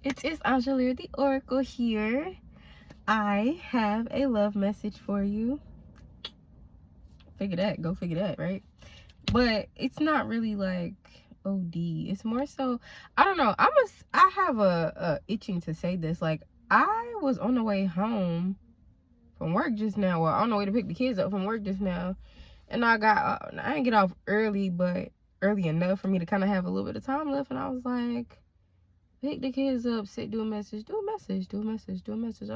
It is Angelier the Oracle here. I have a love message for you. Go figure that, right? But it's not really like OD. It's more so, I don't know. I have a itching to say this. Like, I was on the way home from work just now, or on the way to pick the kids up from work just now, and I didn't get off early, but early enough for me to kind of have a little bit of time left, and I was like, pick the kids up, do a message. I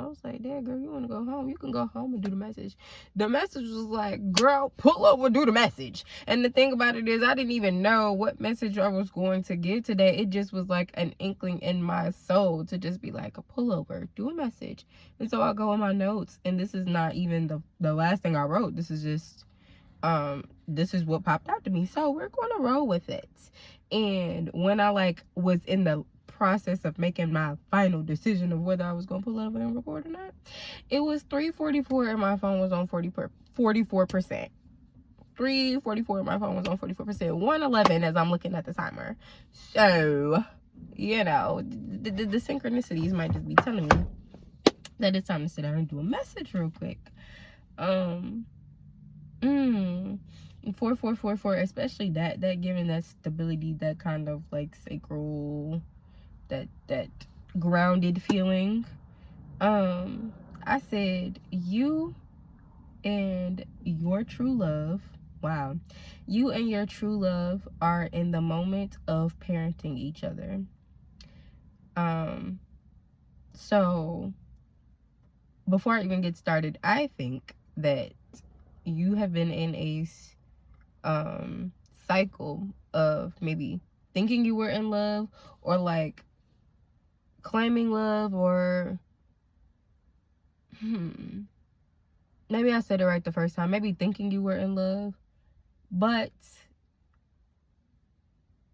was like, Dad, girl, you want to go home? You can go home and do the message. The message was like, girl, pull over, do the message. And the thing about it is, I didn't even know what message I was going to give today. It just was like an inkling in my soul to just be like, pull over, do a message. And so I go in my notes, and this is not even the last thing I wrote. This is just, this is what popped out to me. So we're going to roll with it. And when I was in the process of making my final decision of whether I was going to pull over and record or not, it was 3:44 and my phone was on 44%. 3:44 and my phone was on 44%. 1:11 as I'm looking at the timer. So, you know, the synchronicities might just be telling me that it's time to sit down and do a message real quick. 4444, especially that giving that stability, that kind of like sacral, that grounded feeling. I said, you and your true love, wow, you and your true love are in the moment of parenting each other. So before I even get started, I think that you have been in a cycle of maybe thinking you were in love, or like claiming love, or maybe I said it right the first time, maybe thinking you were in love, but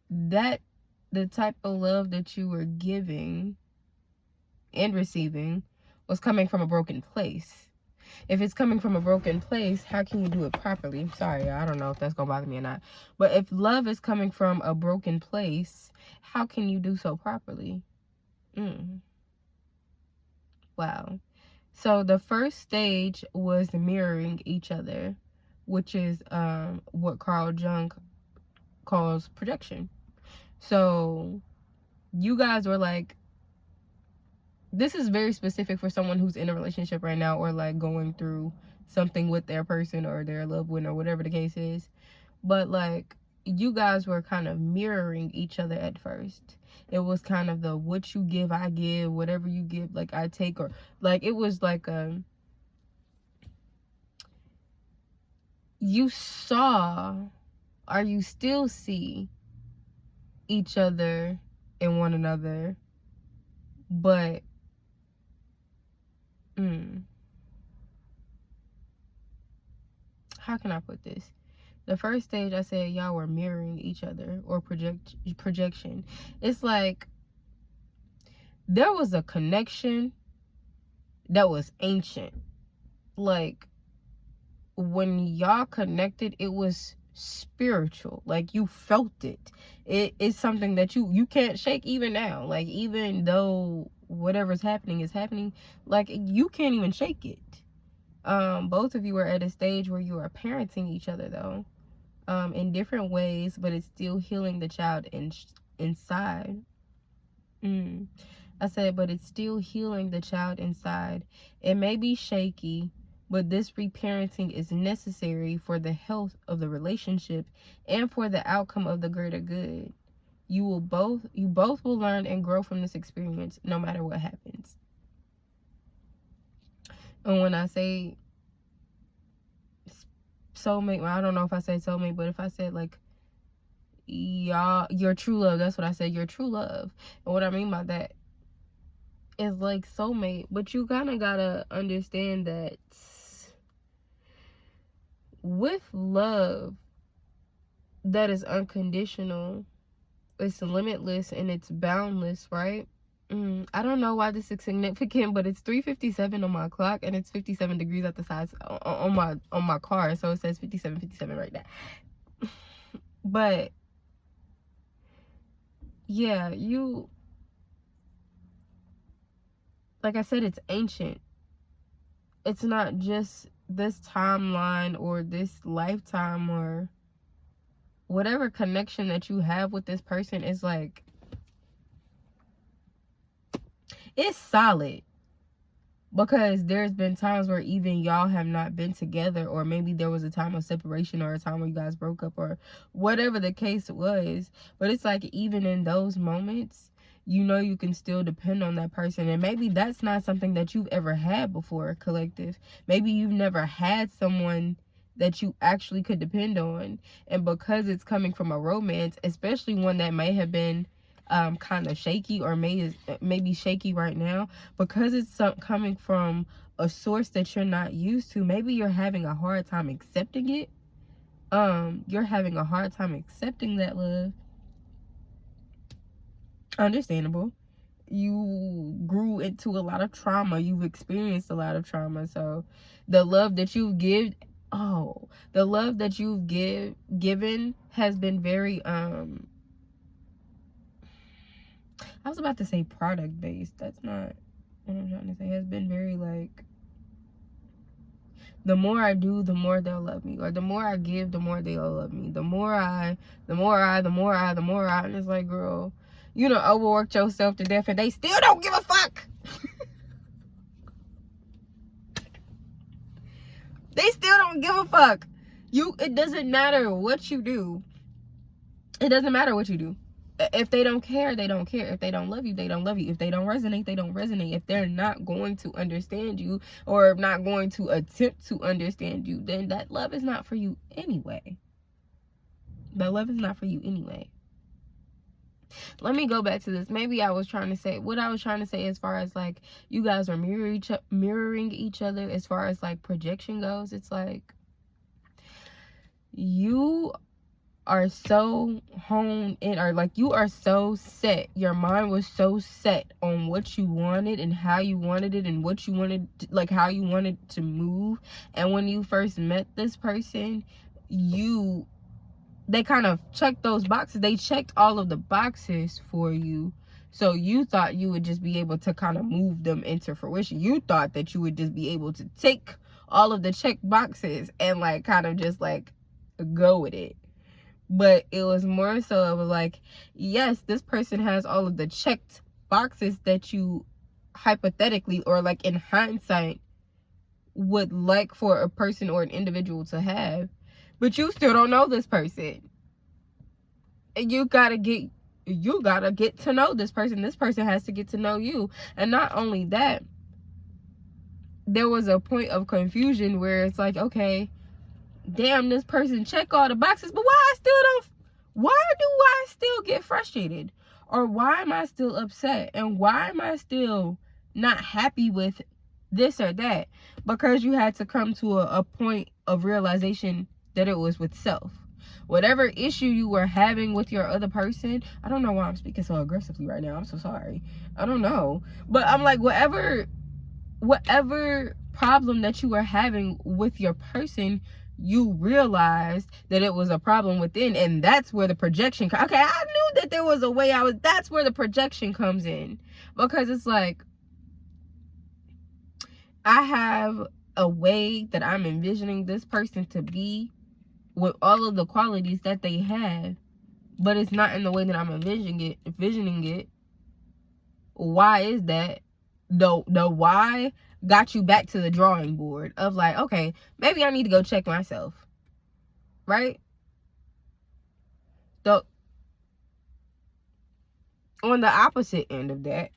that the type of love that you were giving and receiving was coming from a broken place. If it's coming from a broken place, how can you do it properly? Sorry, I don't know if that's gonna bother me or not, but if love is coming from a broken place, how can you do so properly? Wow. So the first stage was mirroring each other, which is what Carl Jung calls projection. So you guys were like, this is very specific for someone who's in a relationship right now, or like going through something with their person or their loved one or whatever the case is. But like, you guys were kind of mirroring each other at first. It was kind of the what you give, I give, whatever you give, like I take, or like it was like you saw, or you still see each other and one another, but how can I put this? The first stage, I said y'all were mirroring each other, or projection. It's like there was a connection that was ancient. Like when y'all connected, it was spiritual. Like you felt it. It's something that you can't shake even now. Like even though whatever's happening is happening, like you can't even shake it. Both of you are at a stage where you are parenting each other though, in different ways, but it's still healing the child inside. I said, but it's still healing the child inside. It may be shaky, but this reparenting is necessary for the health of the relationship and for the outcome of the greater good. You both will learn and grow from this experience no matter what happens. And when I say soulmate, well, I don't know if I say soulmate, but if I said like y'all, your true love, that's what I said, your true love. And what I mean by that is like soulmate, but you kind of gotta understand that with love that is unconditional, it's limitless and it's boundless, right? I don't know why this is significant, but it's 3:57 on my clock and it's 57 degrees at the sides on my car, so it says 57 right now. But yeah, like I said, it's ancient. It's not just this timeline or this lifetime or whatever connection that you have with this person is like, it's solid. Because there's been times where even y'all have not been together, or maybe there was a time of separation or a time where you guys broke up or whatever the case was. But it's like, even in those moments, you know, you can still depend on that person. And maybe that's not something that you've ever had before, collective. Maybe you've never had someone that you actually could depend on. And because it's coming from a romance, especially one that may have been kind of shaky, or maybe shaky right now, because it's coming from a source that you're not used to, maybe you're having a hard time accepting it. You're having a hard time accepting that love. Understandable. You grew into a lot of trauma. You've experienced a lot of trauma. So the love that you've given has been very I was about to say product based. That's not what I'm trying to say. Has been very like, the more I do, the more they'll love me. Or the more I give, the more they'll love me. The more I, and it's like, girl, you know, overworked yourself to death and they still don't give a fuck. They still don't give a fuck. It doesn't matter what you do. It doesn't matter what you do. If they don't care, they don't care. If they don't love you, they don't love you. If they don't resonate, they don't resonate. If they're not going to understand you, or not going to attempt to understand you, then that love is not for you anyway. That love is not for you anyway. Let me go back to this. Maybe what I was trying to say as far as like, you guys are mirroring each other as far as like projection goes. It's like, you are so honed in, or like, you are so set. Your mind was so set on what you wanted and how you wanted it and what you wanted to, like, how you wanted to move. And when you first met this person, they kind of checked those boxes. They checked all of the boxes for you. So you thought you would just be able to kind of move them into fruition. You thought that you would just be able to take all of the check boxes and like kind of just like go with it. But it was more so, it was like, yes, this person has all of the checked boxes that you hypothetically, or like in hindsight, would like for a person or an individual to have. But you still don't know this person. And you gotta get to know this person. This person has to get to know you. And not only that, there was a point of confusion where it's like, okay, damn, this person check all the boxes, but why do I still get frustrated? Or why am I still upset? And why am I still not happy with this or that? Because you had to come to a point of realization that it was with self. Whatever issue you were having with your other person, I don't know why I'm speaking so aggressively right now. I'm so sorry. I don't know. But I'm like, whatever problem that you were having with your person, you realized that it was a problem within, and that's where the projection okay, I knew that there was a way that's where the projection comes in. Because it's like, I have a way that I'm envisioning this person to be with all of the qualities that they have, but it's not in the way that I'm envisioning it. Why is that? The why got you back to the drawing board of like, okay, maybe I need to go check myself, right? So on the opposite end of that,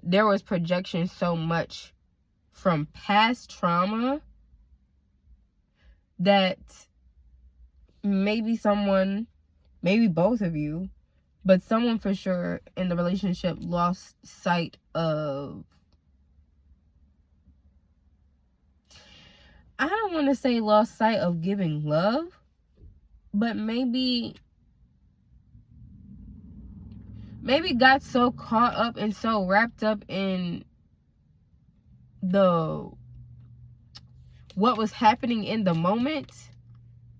there was projection so much from past trauma that maybe both of you, but someone for sure in the relationship lost sight of, I don't want to say lost sight of giving love, but maybe got so caught up and so wrapped up in what was happening in the moment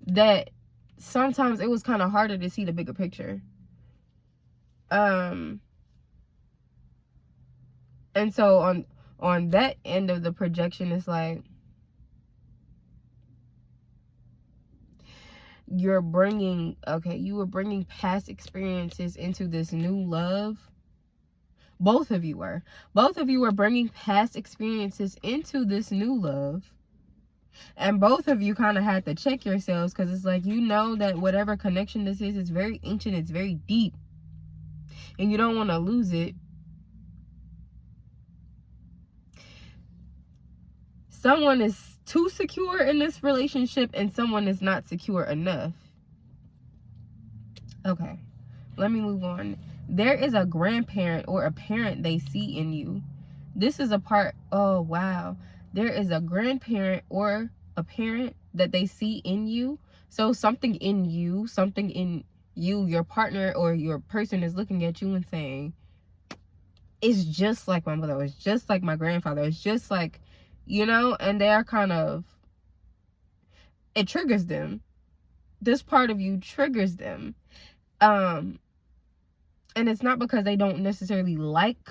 that sometimes it was kind of harder to see the bigger picture. And so on that end of the projection, it's like you were bringing past experiences into this new love. Both of you were bringing past experiences into this new love. And both of you kind of had to check yourselves, because it's like, you know that whatever connection this is very ancient, it's very deep, and you don't want to lose it. Someone is too secure in this relationship, and someone is not secure enough. Okay, let me move on. There is a grandparent or a parent they see in you. This is a part, oh wow. There is a grandparent or a parent that they see in you. So something in you, your partner or your person is looking at you and saying, it's just like my mother, it's just like my grandfather, it's just like, you know, and they are kind of, it triggers them. This part of you triggers them. And it's not because they don't necessarily like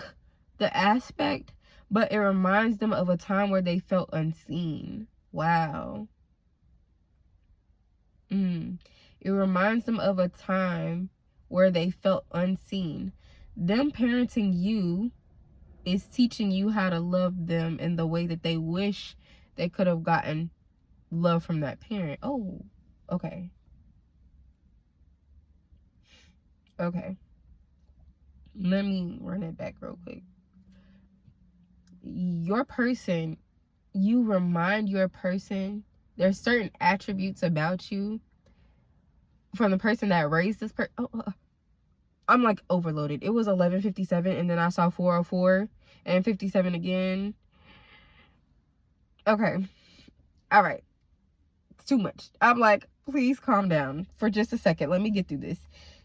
the aspect, but it reminds them of a time where they felt unseen. Wow. It reminds them of a time where they felt unseen. Them parenting you is teaching you how to love them in the way that they wish they could have gotten love from that parent. Oh, okay. Okay. Let me run it back real quick. Your person, you remind your person, there's certain attributes about you from the person that raised this person. I'm like overloaded. It was 11:57 and then I saw 4:04 and 57 again. Okay. All right. It's too much. I'm like, please calm down for just a second. Let me get through this.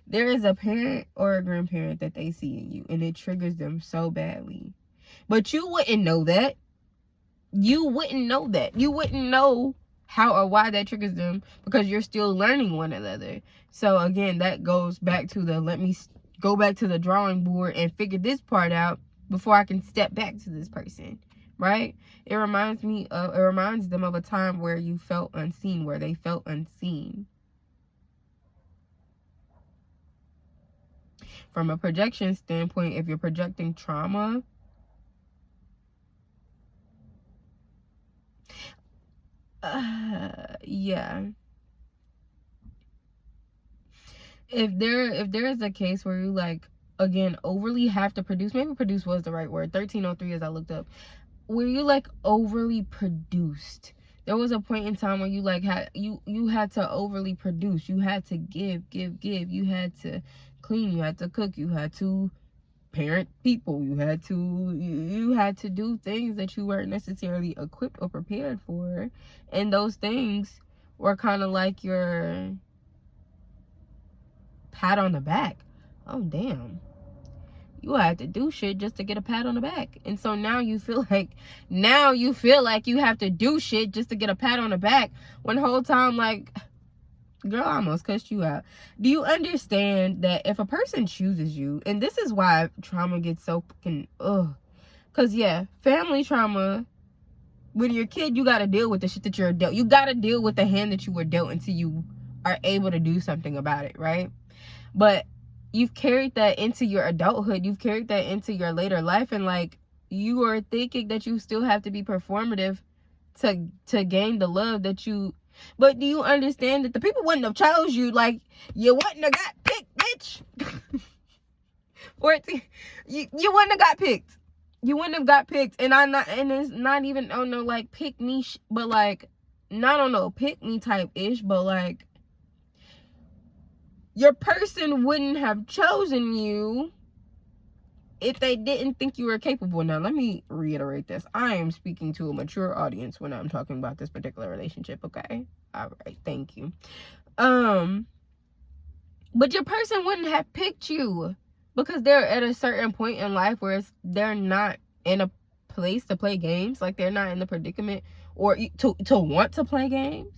There is a parent or a grandparent that they see in you, and it triggers them so badly. But you wouldn't know that. You wouldn't know that. You wouldn't know how or why that triggers them, because you're still learning one another. So again, that goes back to the, let me go back to the drawing board and figure this part out before I can step back to this person, right? It reminds them of a time where you felt unseen, where they felt unseen. From a projection standpoint, if you're projecting trauma, yeah. If there is a case where you, like, again, overly have to produce, maybe produce was the right word, 1303 as I looked up, where you like overly produced. There was a point in time where you like you had to overly produce. You had to give. You had to clean, you had to cook, you had to parent people, you had to do things that you weren't necessarily equipped or prepared for. And those things were kind of like your pat on the back. Oh damn, you had to do shit just to get a pat on the back. And so now you feel like you have to do shit just to get a pat on the back, when the whole time, like, girl, I almost cussed you out. Do you understand that if a person chooses you, and this is why trauma gets so fucking because yeah, family trauma, when you're a kid, you got to deal with the shit that you're dealt. You got to deal with the hand that you were dealt until you are able to do something about it, right? But you've carried that into your adulthood, you've carried that into your later life, and like, you are thinking that you still have to be performative to gain the love that you. But do you understand that the people wouldn't have chose you? Like, you wouldn't have got picked, bitch. 14, you wouldn't have got picked. You wouldn't have got picked. And it's not even on no like pick me, but like, not on no pick me type ish, but like, your person wouldn't have chosen you if they didn't think you were capable. Now, let me reiterate this. I am speaking to a mature audience when I'm talking about this particular relationship, okay? All right, thank you. But your person wouldn't have picked you because they're at a certain point in life where they're not in a place to play games. Like, they're not in the predicament or to want to play games.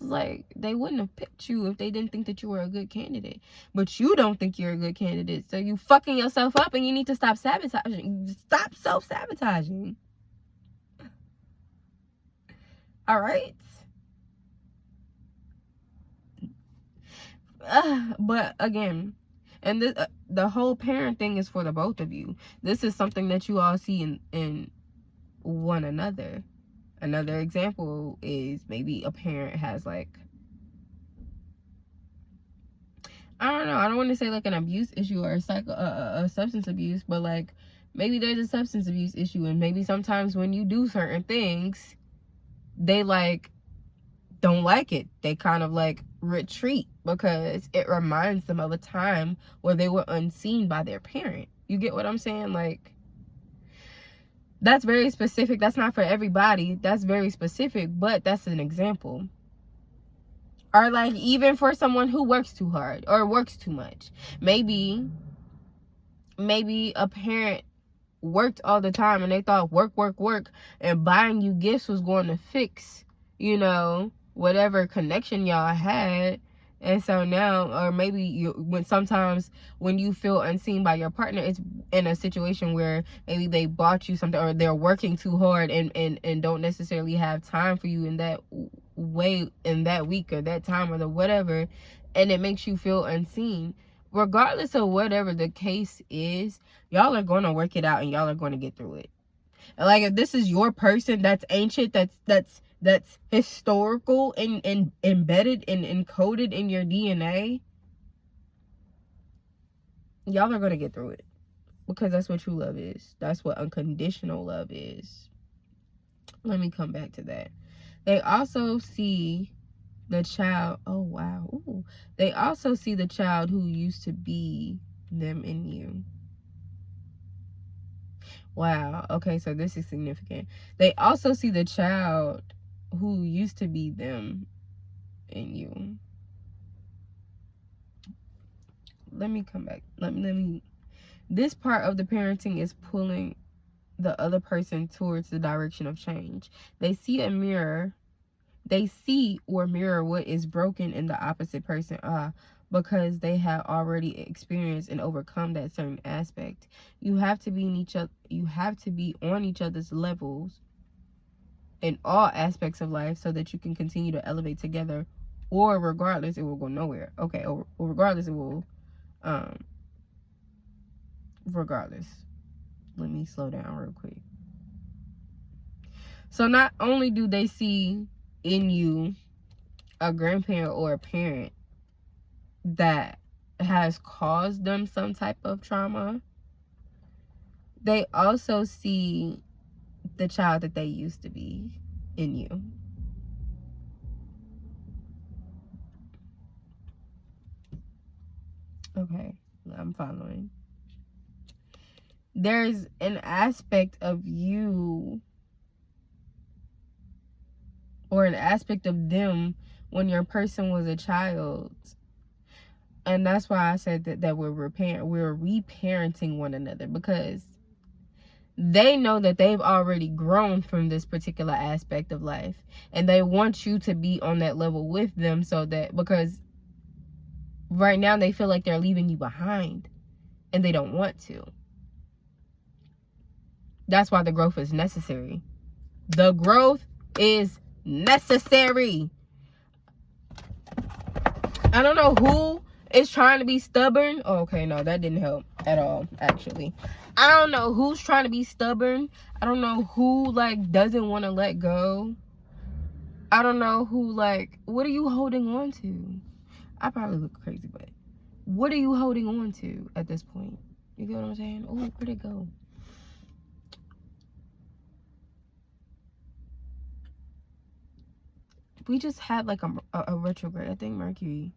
Like, they wouldn't have picked you if they didn't think that you were a good candidate. But you don't think you're a good candidate, so you fucking yourself up, and you need to stop sabotaging. Stop self-sabotaging. All right? But again, and this, the whole parent thing is for the both of you. This is something that you all see in one another. Another example is maybe a parent has, like, I don't know, I don't want to say like an abuse issue or a substance abuse, but like maybe there's a substance abuse issue, and maybe sometimes when you do certain things, they like don't like it. They kind of like retreat because it reminds them of a time where they were unseen by their parent. You get what I'm saying? Like, that's very specific. That's not for everybody. That's very specific, but that's an example. Or like even for someone who works too hard or works too much. Maybe a parent worked all the time and they thought work and buying you gifts was going to fix, you know, whatever connection y'all had. And so now, or maybe sometimes when you feel unseen by your partner, it's in a situation where maybe they bought you something, or they're working too hard and don't necessarily have time for you in that way, in that week or that time or the whatever, and it makes you feel unseen. Regardless of whatever the case is, y'all are going to work it out and y'all are going to get through it. And like, if this is your person that's ancient, that's historical and embedded and encoded in your DNA, y'all are going to get through it, because that's what true love is. That's what unconditional love is. Let me come back to that. They also see the child. Oh wow. Ooh. They also see the child who used to be them in you. Wow. Okay, so this is significant. They also see the child who used to be them in you. Let me come back. Let me. This part of the parenting is pulling the other person towards the direction of change. They see a mirror. They see or mirror what is broken in the opposite person, because they have already experienced and overcome that certain aspect. You have to be in each other. You have to be on each other's levels in all aspects of life so that you can continue to elevate together. Or regardless, it will go nowhere. Okay, or regardless, it will. Regardless, let me slow down real quick. So not only do they see in you a grandparent or a parent that has caused them some type of trauma, they also see the child that they used to be in you. Okay, I'm following. There's an aspect of you or an aspect of them when your person was a child. And that's why I said that we're reparenting one another, because they know that they've already grown from this particular aspect of life, and they want you to be on that level with them, so that, because right now they feel like they're leaving you behind and they don't want to. That's why the growth is necessary. The growth is necessary. I don't know who is trying to be stubborn. Oh, okay, no, that didn't help at all, actually. I don't know who's trying to be stubborn. I don't know who, like, doesn't want to let go. I don't know who, like, what are you holding on to? I probably look crazy, but what are you holding on to at this point? You get what I'm saying? Oh, where'd it go? We just had, like, a retrograde. I think Mercury.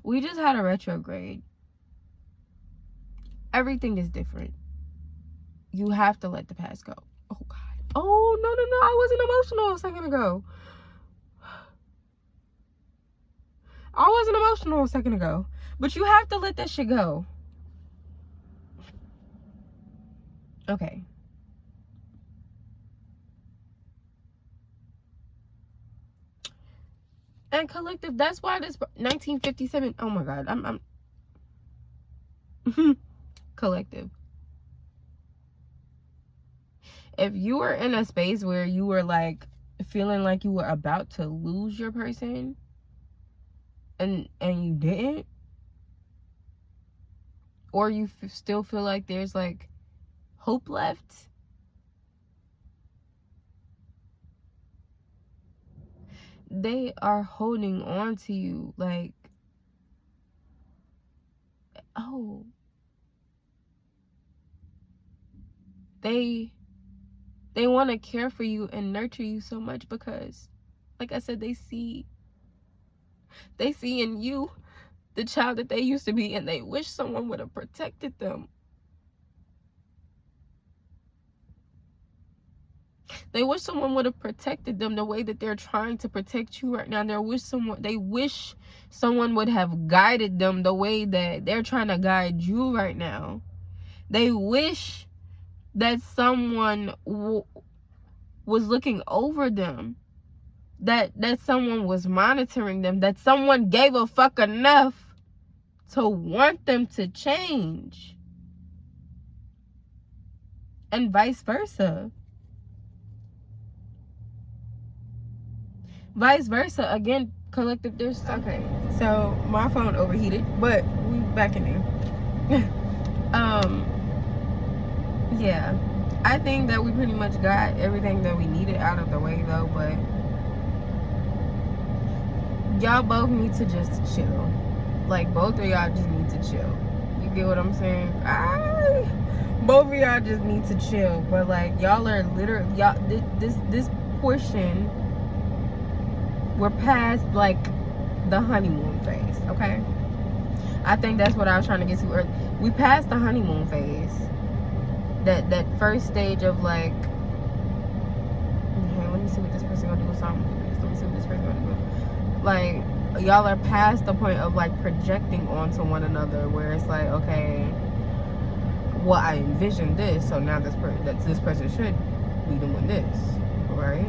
We just had a retrograde. Everything is different. You have to let the past go. Oh, God. Oh, no. I wasn't emotional a second ago. But you have to let that shit go. Okay. And collective, that's why this 1957, oh my God, I'm collective. If you were in a space where you were like feeling like you were about to lose your person and you didn't, or you still feel like there's like hope left, they are holding on to you like, oh, they want to care for you and nurture you so much because, like I said, they see in you the child that they used to be, and they wish someone would have protected them. They wish someone would have protected them the way that they're trying to protect you right now. They wish someone would have guided them the way that they're trying to guide you right now. They wish that someone was looking over them, that someone was monitoring them, that someone gave a fuck enough to want them to change, and vice versa. Again, collective, there's okay. So my phone overheated, but we back in there. Yeah, I think that we pretty much got everything that we needed out of the way though, but y'all both need to just chill. Like, both of y'all just need to chill. You get what I'm saying? Both of y'all just need to chill. But like, y'all are literally, y'all, this portion, we're past like the honeymoon phase, okay? I think that's what I was trying to get to earlier. We passed the honeymoon phase. That first stage of like, okay, let me see what this person gonna do with something. Let me see what this person gonna do. Like, y'all are past the point of like projecting onto one another, where it's like, okay, well, I envisioned this, so now this person should be doing this, right?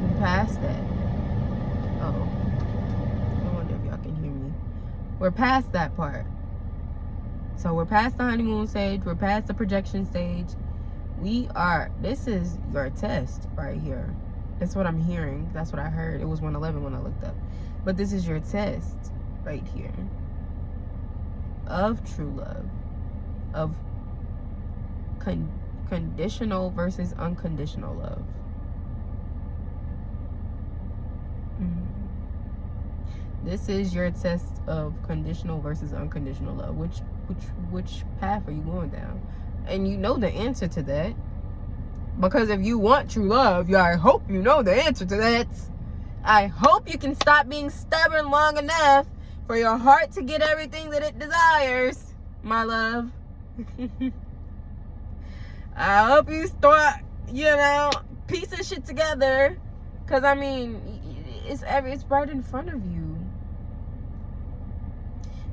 We passed that. Oh, I wonder if y'all can hear me. We're past that part. So we're past the honeymoon stage. We're past the projection stage. This is your test right here. That's what I'm hearing. That's what I heard. It was 111 when I looked up. But this is your test right here of true love, of conditional versus unconditional love. This is your test of conditional versus unconditional love. Which path are you going down? And you know the answer to that, because if you want true love, I hope you know the answer to that. I hope you can stop being stubborn long enough for your heart to get everything that it desires, my love. I hope you start, piecing shit together, because I mean, it's right in front of you.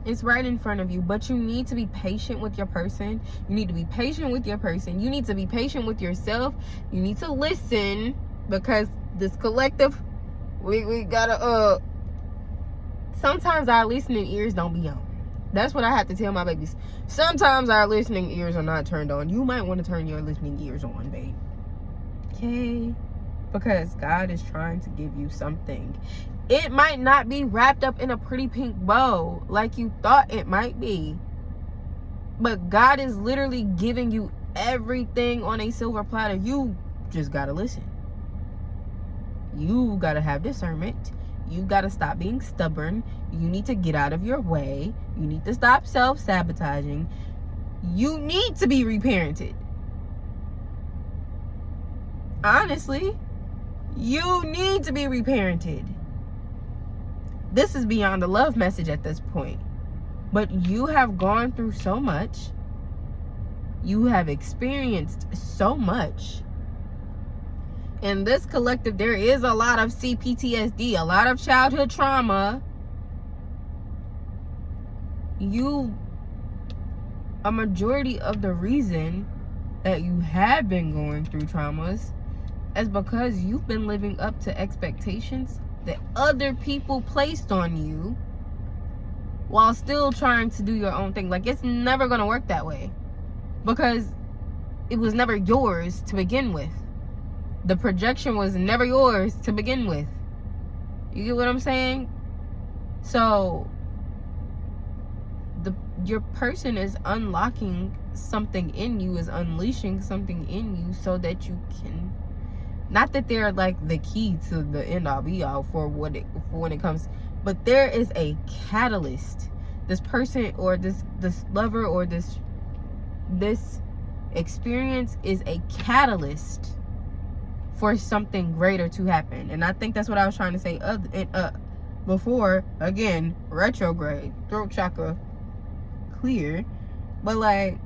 It's right in front of you, but you need to be patient with your person. You need to be patient with your person. You need to be patient with yourself. You need to listen, because this collective, we gotta, sometimes our listening ears don't be on. That's what I have to tell my babies. Sometimes our listening ears are not turned on. You might want to turn your listening ears on, babe. Okay? Because God is trying to give you something. It might not be wrapped up in a pretty pink bow like you thought it might be. But God is literally giving you everything on a silver platter. You just gotta listen. You gotta have discernment. You gotta stop being stubborn. You need to get out of your way. You need to stop self-sabotaging. You need to be reparented. Honestly, you need to be reparented. This is beyond the love message at this point. But you have gone through so much. You have experienced so much. In this collective, there is a lot of CPTSD, a lot of childhood trauma. A majority of the reason that you have been going through traumas is because you've been living up to expectations that other people placed on you while still trying to do your own thing. Like, it's never gonna work that way, because it was never yours to begin with. The projection was never yours to begin with. You get what I'm saying? So your person is unlocking something in you, is unleashing something in you, so that you can, not that they're like the key to the end all be all for when it comes, but there is a catalyst. This person or this lover or this experience is a catalyst for something greater to happen. And I think that's what I was trying to say before. Again, retrograde, throat chakra clear, but like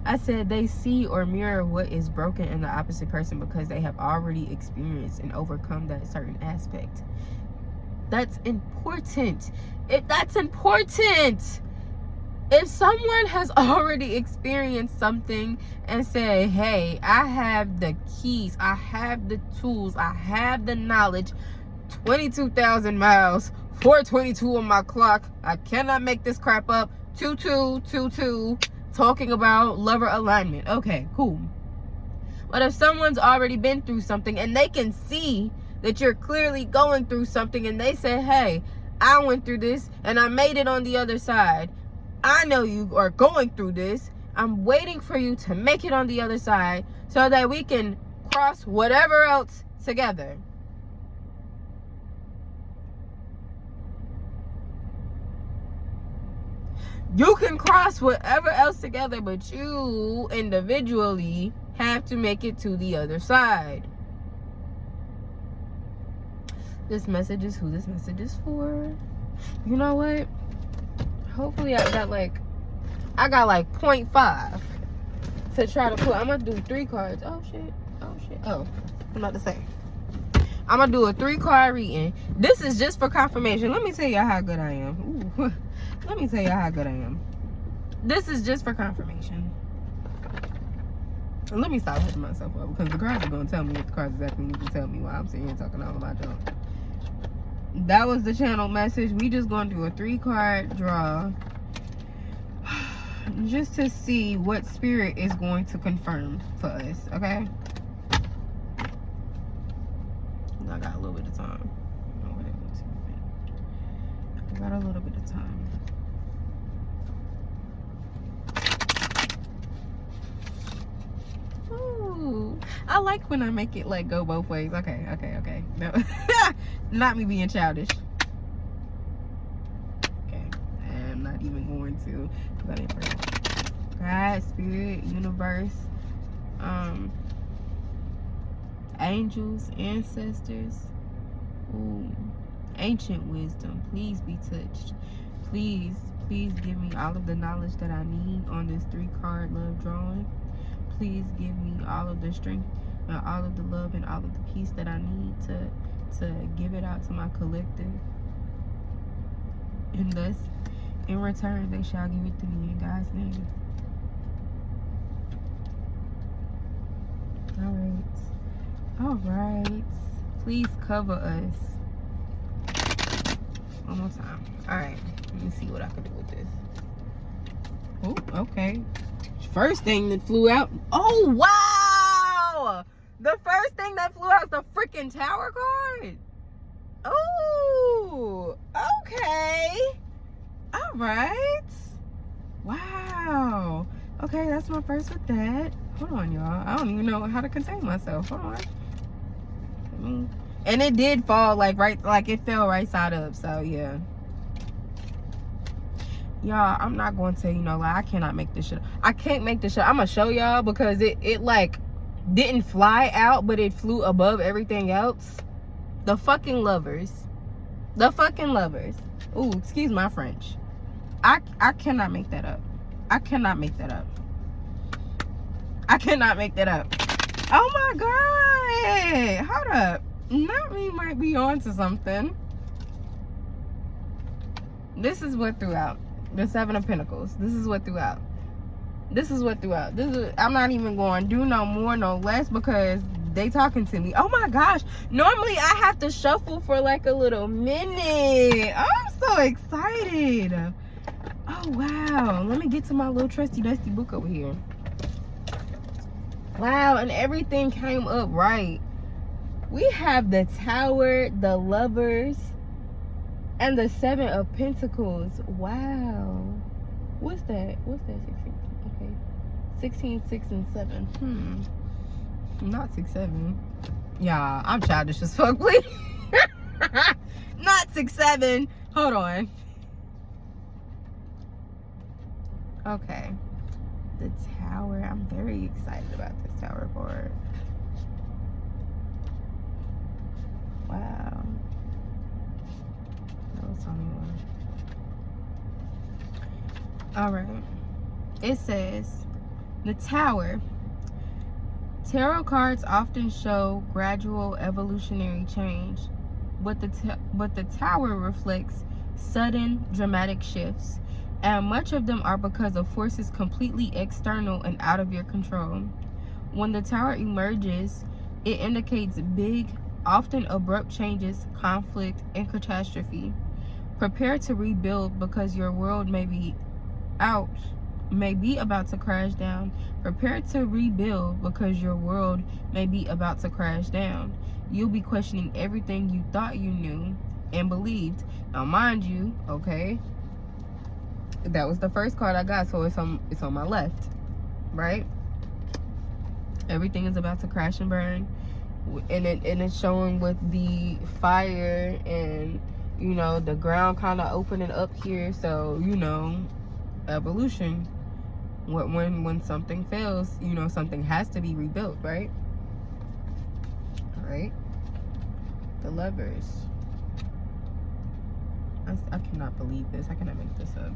I said they see or mirror what is broken in the opposite person because they have already experienced and overcome that certain aspect. That's important. That's important. If someone has already experienced something and said, hey, I have the keys, I have the tools, I have the knowledge, 22,000 miles, 422 on my clock, I cannot make this crap up, 2222, talking about lover alignment. Okay, cool. But if someone's already been through something and they can see that you're clearly going through something, and they say, hey, I went through this and I made it on the other side. I know you are going through this. I'm waiting for you to make it on the other side so that we can cross whatever else together. You can cross whatever else together, but you individually have to make it to the other side. This message is who this message is for. You know what? Hopefully I got like 0.5 to try to put. I'm gonna do 3 cards. Oh shit. Oh, I'm about to say, I'm gonna do a 3-card reading. This is just for confirmation. Let me tell y'all how good I am. Ooh. Let me tell y'all how good I am. This is just for confirmation. And let me stop hitting myself up, because the cards are gonna tell me what the cards exactly need to tell me while I'm sitting here talking all about junk. That was the channel message. We just gonna do a 3-card draw just to see what spirit is going to confirm for us, okay? I got a little bit of time. I got a little bit of time. Ooh, I like when I make it like go both ways. Okay. No. Not me being childish. Okay, I'm not even going to, because I didn't forget. God, spirit, universe, angels, ancestors, ooh, ancient wisdom, please be touched. Please give me all of the knowledge that I need on this 3-card love drawing. Please give me all of the strength and all of the love and all of the peace that I need to give it out to my collective. And thus, in return, they shall give it to me in God's name. All right. Please cover us. One more time. All right. Let me see what I can do with this. Oh, okay. First thing that flew out. Oh, wow! The first thing that flew out is the freaking Tower card. Oh, okay. All right. Wow. Okay, that's my first with that. Hold on, y'all. I don't even know how to contain myself. Hold on. And it did fall like it fell right side up. So yeah. Y'all, I'm not going to tell you no lie. I cannot make this shit. I can't make this shit. I'm gonna show y'all because it like didn't fly out, but it flew above everything else. The fucking lovers. Ooh, excuse my French. I cannot make that up. I cannot make that up. Oh my god. Hold up. Nami might be onto something. This is what threw out. The 7 of Pentacles. This is what threw out. This is what throughout. I'm not even going to do no more, no less, because they talking to me. Oh my gosh. Normally I have to shuffle for like a little minute. Oh, I'm so excited. Oh wow. Let me get to my little trusty dusty book over here. Wow, and everything came up right. We have the Tower, the Lovers, and the Seven of Pentacles. Wow. What's that? 16? Okay. 16, 6, and 7. Not 6, 7. Yeah, I'm childish as fuck, please. Not 6, 7. Hold on. Okay. The Tower. I'm very excited about this Tower card. Wow. That was only one. Alright. It says, the Tower. Tarot cards often show gradual evolutionary change, but the Tower reflects sudden dramatic shifts, and much of them are because of forces completely external and out of your control. When the Tower emerges, it indicates big, often abrupt changes, conflict, and catastrophe. Prepare to rebuild because your world may be about to crash down. Prepare to rebuild because your world may be about to crash down. You'll be questioning everything you thought you knew and believed. Now, mind you, okay, that was the first card I got, so it's on my left, right? Everything is about to crash and burn, and it's showing with the fire and, you know, the ground kind of opening up here. So, you know, evolution. When something fails, you know, something has to be rebuilt, right? Right? The Lovers. I cannot believe this. I cannot make this up.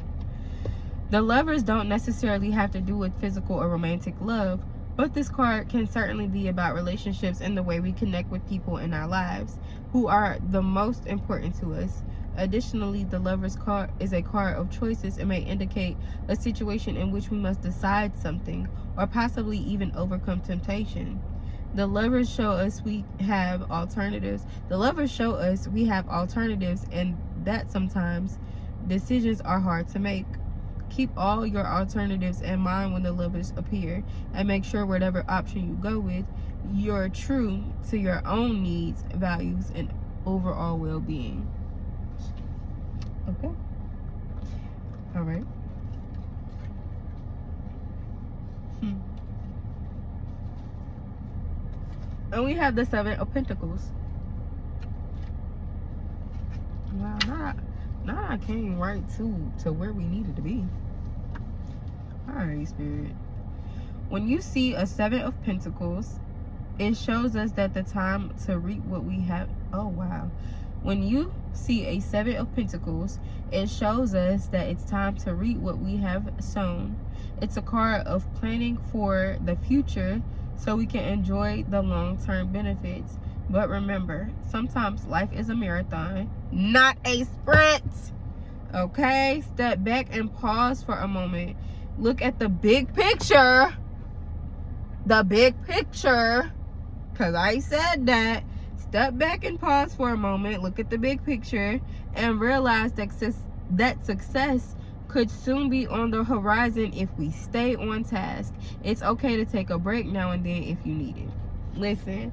The Lovers don't necessarily have to do with physical or romantic love, but this card can certainly be about relationships and the way we connect with people in our lives who are the most important to us. Additionally, the Lover's card is a card of choices and may indicate a situation in which we must decide something or possibly even overcome temptation. The Lovers show us we have alternatives. The Lovers show us we have alternatives, and that sometimes decisions are hard to make. Keep all your alternatives in mind when the Lovers appear, and make sure whatever option you go with, you're true to your own needs, values, and overall well-being. Okay. All right. And we have the Seven of Pentacles. Wow, now I came right to where we needed to be. All right, Spirit. When you see a Seven of Pentacles, it shows us that the time to reap what we have. Oh, wow. When you see a Seven of Pentacles, it shows us that it's time to reap what we have sown. It's a card of planning for the future so we can enjoy the long-term benefits. But remember, sometimes life is a marathon, not a sprint. Okay? Step back and pause for a moment. Look at the big picture. The big picture. Because I said that. Step back and pause for a moment, look at the big picture, and realize that success could soon be on the horizon if we stay on task. It's okay to take a break now and then if you need it. Listen,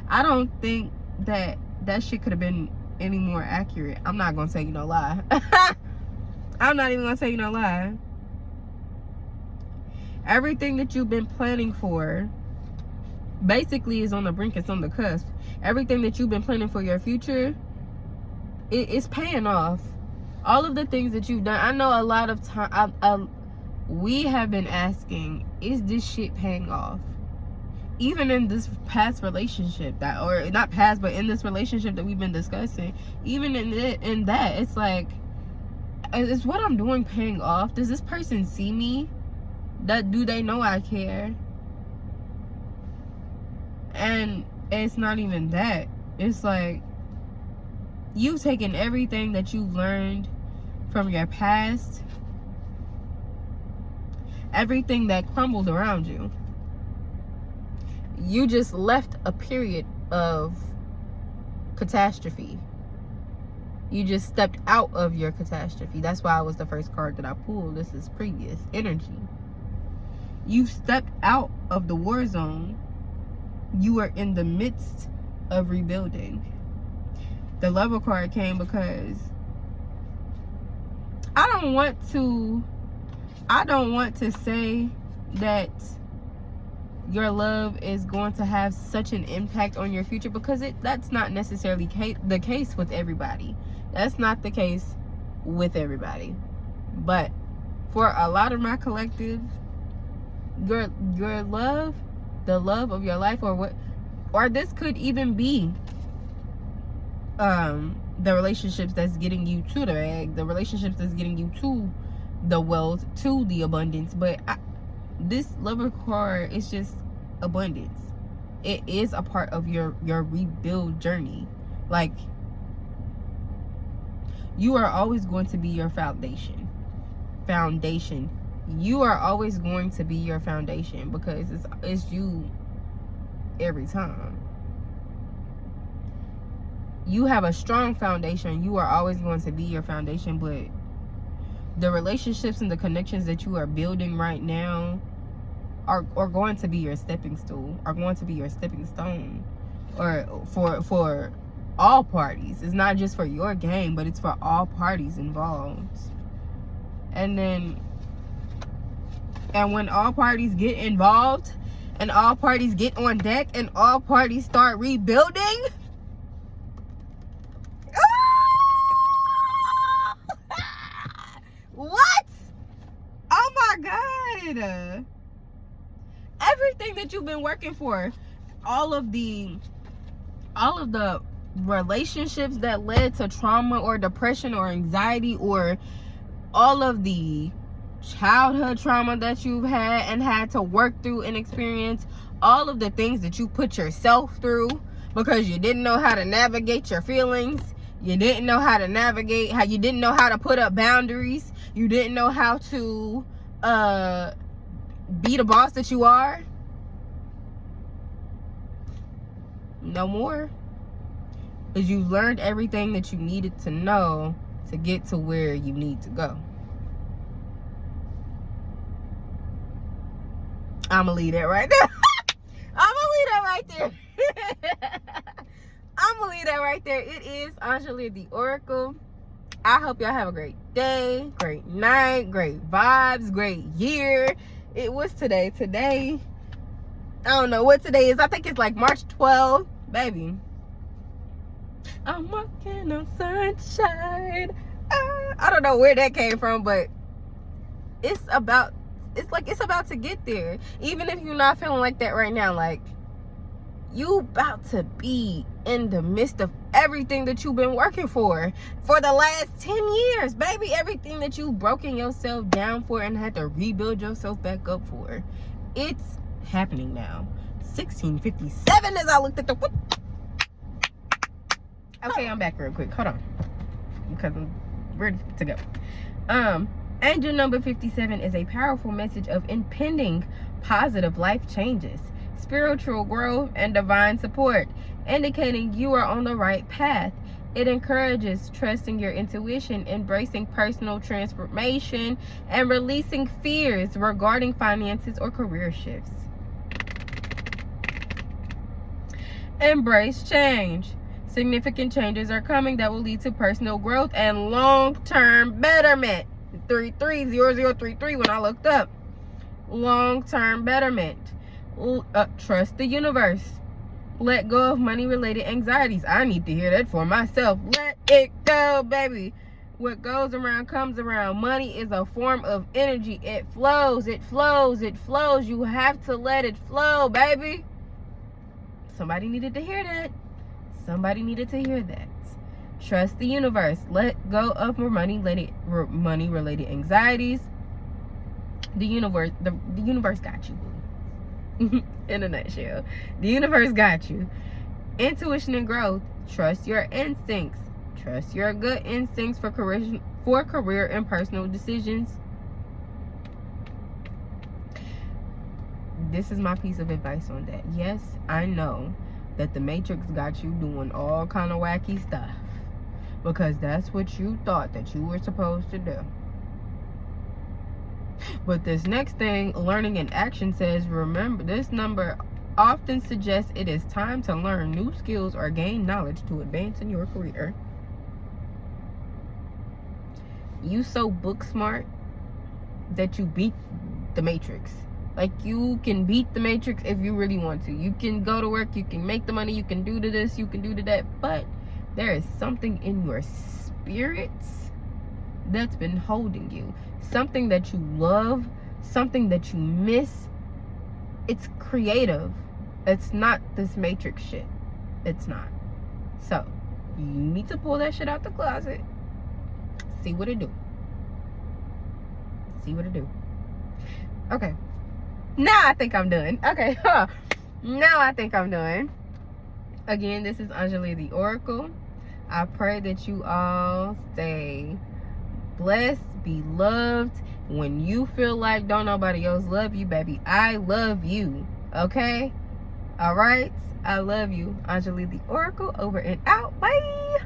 I don't think that shit could have been any more accurate. I'm not going to tell you no lie. I'm not even going to tell you no lie. Everything that you've been planning for basically is on the brink. It's on the cusp. Everything that you've been planning for your future, it's paying off. All of the things that you've done. I know a lot of time we have been asking, is this shit paying off? Even in this past relationship or not past, but in this relationship that we've been discussing, even in that, it's like, is what I'm doing paying off? Does this person see me? Do they know I care? And it's not even that. It's like, you've taken everything that you've learned from your past everything that crumbled around you. You just left a period of catastrophe. You just stepped out of your catastrophe. That's why it was the first card that I pulled. This is previous energy. You stepped out of the war zone. You are in the midst of rebuilding. The Lover card came because I don't want to say that your love is going to have such an impact on your future, because that's not necessarily the case with everybody. That's not the case with everybody. But for a lot of my collective, your love, the love of your life, or this could even be the relationships that's getting you to the bag, the relationships that's getting you to the wealth, to the abundance. But this Lover card is just abundance. It is a part of your rebuild journey. Like, you are always going to be your foundation. You are always going to be your foundation, because it's you every time. You have a strong foundation. You are always going to be your foundation, but the relationships and the connections that you are building right now are going to be your stepping stool, are going to be your stepping stone, or for all parties. It's not just for your game, but it's for all parties involved. And when all parties get involved, and all parties get on deck, and all parties start rebuilding, what? Oh my God. Everything that you've been working for, all of the relationships that led to trauma or depression or anxiety, or all of the childhood trauma that you've had and had to work through and experience, all of the things that you put yourself through because you didn't know how to navigate your feelings, you didn't know how to navigate, you didn't know how to put up boundaries, you didn't know how to be the boss that you are. No more. Because you learned everything that you needed to know to get to where you need to go. I'm going to leave that right there. I'm going to leave that right there. I'm going to leave that right there. It is Angela the Oracle. I hope y'all have a great day, great night, great vibes, great year. It was today. Today, I don't know what today is. I think it's like March 12th, baby. I'm walking on sunshine. I don't know where that came from, but it's about to get there. Even if you're not feeling like that right now, like, you about to be in the midst of everything that you've been working for the last 10 years, baby. Everything that you've broken yourself down for and had to rebuild yourself back up for, it's happening now. 16:57 as I looked at the... Okay, I'm back real quick. Hold on, because I'm ready to go. Angel number 57 is a powerful message of impending positive life changes, spiritual growth, and divine support, indicating you are on the right path. It encourages trusting your intuition, embracing personal transformation, and releasing fears regarding finances or career shifts. Embrace change. Significant changes are coming that will lead to personal growth and long-term betterment. 330033 when I looked up. Long-term betterment. Trust the universe. Let go of money-related anxieties. I need to hear that for myself. Let it go, baby. What goes around comes around. Money is a form of energy. It flows. It flows. It flows. You have to let it flow, baby. Somebody needed to hear that. Somebody needed to hear that. Trust the universe. Let go of more money-related anxieties. The universe got you. In a nutshell, the universe got you. Intuition and growth. Trust your instincts. Trust your gut instincts for career and personal decisions. this is my piece of advice on that. Yes, I know that the Matrix got you doing all kind of wacky stuff because that's what you thought that you were supposed to do. But this next thing, learning in action, says, remember, this number often suggests it is time to learn new skills or gain knowledge to advance in your career. You so book smart that you beat the Matrix. Like, you can beat the Matrix if you really want to. You can go to work, you can make the money, you can do to this, you can do to that, but there is something in your spirits that's been holding you. Something that you love, something that you miss. It's creative. It's not this Matrix shit. It's not. So, you need to pull that shit out the closet. See what it do. See what it do. Okay. Now I think I'm done. Okay. Now I think I'm done. Again, this is Anjali the Oracle. I pray that you all stay blessed, be loved. When you feel like don't nobody else love you, baby, I love you. Okay? All right? I love you. Anjali the Oracle, over and out. Bye.